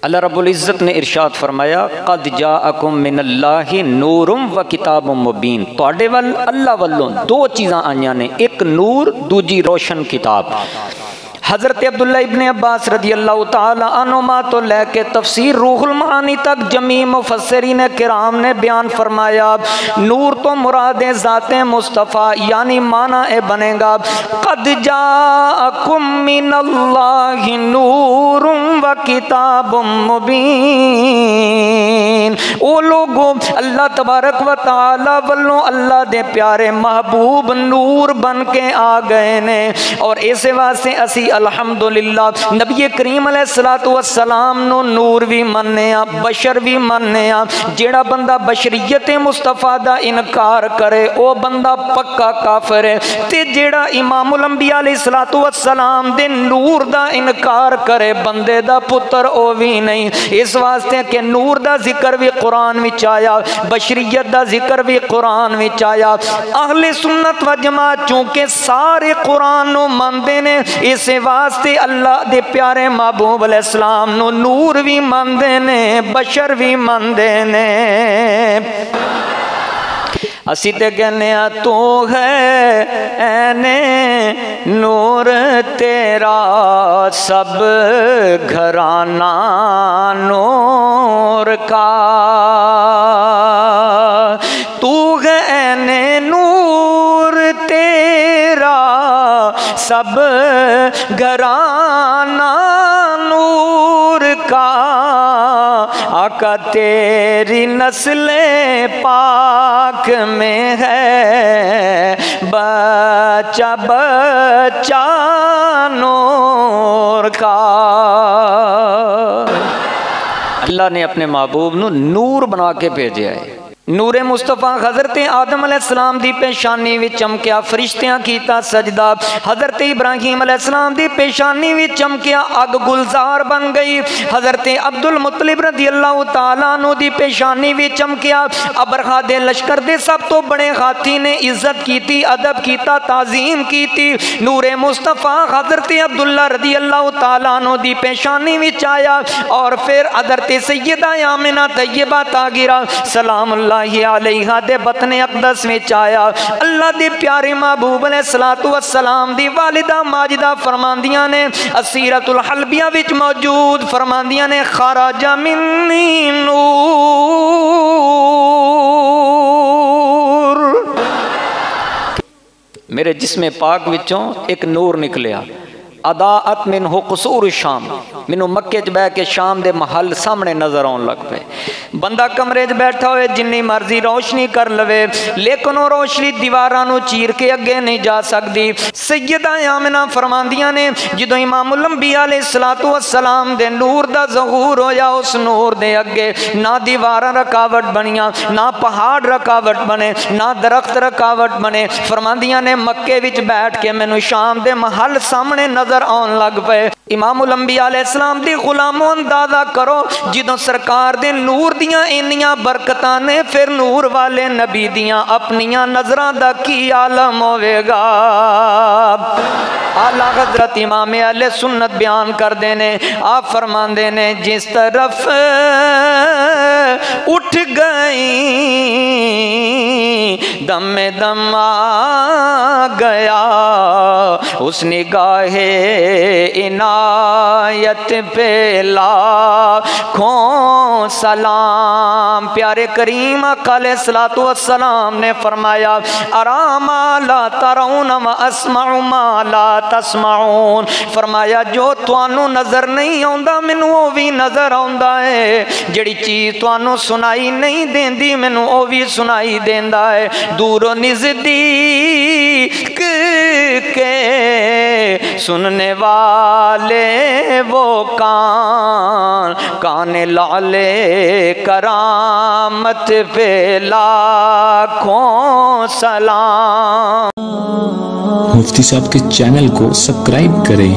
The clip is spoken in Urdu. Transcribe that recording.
اللہ رب العزت نے ارشاد فرمایا قد جاءکم من اللہ نور و کتاب مبین، تواڈے ول اللہ والوں دو چیزاں آئیاں نے، ایک نور دوجی روشن کتاب۔ حضرت عبداللہ ابن عباس رضی اللہ تعالی عنہما تو لے کے تفسیر روح المعانی تک جمیع مفسرین کرام نے بیان فرمایا نور تو مراد ذات مصطفیٰ، یعنی معنی بنے گا قد جاءکم من اللہ نور و کتاب مبین، او لوگوں اللہ تبارک و تعالی والوں اللہ دے پیارے محبوب نور بن کے آ گئے نے، اور اسے واسطے اسی الحمدللہ نبی کریم علیہ السلام نو نور بھی مننے آ، بشر بھی مننے آ۔ جیڑا بندہ بشریت مصطفیٰ دا انکار کرے او بندہ پکا کافر ہے، تے جیڑا امام الانبیاء علیہ السلام دے نور دا انکار کرے بندے دا پتر او بھی نہیں۔ اس واسطے کہ نور دا ذکر بھی قرآن وچ آیا، بشریت دا ذکر بھی قرآن وچ آیا۔ اہل سنت و جماعت چونکہ سارے قرآن نو مندے نے، اس واسطے اللہ دے پیارے محبوب علیہ السلام نو نور بھی مندے نے، بشر بھی مندے نے۔ اسی تے کہنے تو ہے این نور تیرا سب گھرانہ نور کا، تو ہے این نور تیرا سب گھرانہ نور کا، آقا تیری نسل پاک میں ہے بچہ بچہ نور کا۔ اللہ نے اپنے محبوب نو نور بنا کے بھیجا ہے۔ نور مصطفیٰ حضرت آدم علیہ السلام دی پیشانی وچ چمکیا، فرشتیاں کیتا سجدہ، حضرت ابراہیم علیہ السلام دی پیشانی وچ چمکیا، اگ گلزار بن گئی، حضرت عبد المطلب رضی اللہ تعالیٰ عنہ دی پیشانی وچ چمکیا، ابرہا دے لشکر دے سب تو بڑے ہاتھی نے عزت کیتی، ادب کیتا، تعظیم کیتی۔ نور مصطفیٰ حضرت عبداللہ رضی اللہ تعالیٰ عنہ دی پیشانی وچ آیا، اور پھر حضرت سیدہ آمنہ طیبہ طاہرہ سلام اللہ علیہ دے بطن اقدس میں آیا۔ اللہ دے پیارے محبوب علیہ السلام دی والدہ ماجدہ فرماندیاں نے اسیرۃ الحلبیہ وچ موجود فرماندیاں نے خرج منی نور، میرے جسم پاک وچوں ایک نور نکلیا، اضاءت منہ قصور الشام، مینوں مکے چ بہ کے شام دے محل سامنے نظر آن لگ پے۔ بندہ کمرے چ بیٹھا ہوئے جنی مرضی روشنی کر لوے لیکن وہ روشنی دیواراں نو چیر کے اگے نہیں جا سکتی۔ سیدہ آمنہ فرماندیاں نے جدوں امام الانبیاء علیہ السلام دے نور دا ظہور ہویا، اس نور دے اگے نہ دیواراں رکاوٹ بنیاں، نہ پہاڑ رکاوٹ بنے، نہ درخت رکاوٹ بنے۔ فرماندیاں نے مکے وچ بیٹھ کے مینوں شام دے محل سامنے نظر آن لگ پے۔ امام الانبیاء علیہ السلام دی غلاموں اندازہ کرو جدوں سرکار دے نور دیاں انیاں برکتاں نے، پھر نور والے نبی دیاں اپنیاں نظراں دا کی عالم ہوئے گا۔ اعلیٰ حضرت امام اہل سنت بیان کر دینے، آپ فرمان دینے جس طرف اٹھ گئی دم دم آ گیا، اس نگاہ عنایت پہ لاکھوں سلام۔ پیارے کریم آقا علیہ السلام نے فرمایا ارا ما لا ترون و اسمع ما لا تسمعون، فرمایا جو توانو نظر نہیں آندا مینوں وہ بھی نظر آندا ہے، جڑی چیز توانو سنائی نہیں دیندی مینوں وہ بھی سنائی دیندا ہے۔ دور و نزدیک کے سننے والے وہ کان لعلے کرامت پہ لاکھوں سلام۔ مفتی صاحب کے چینل کو سبسکرائب کریں۔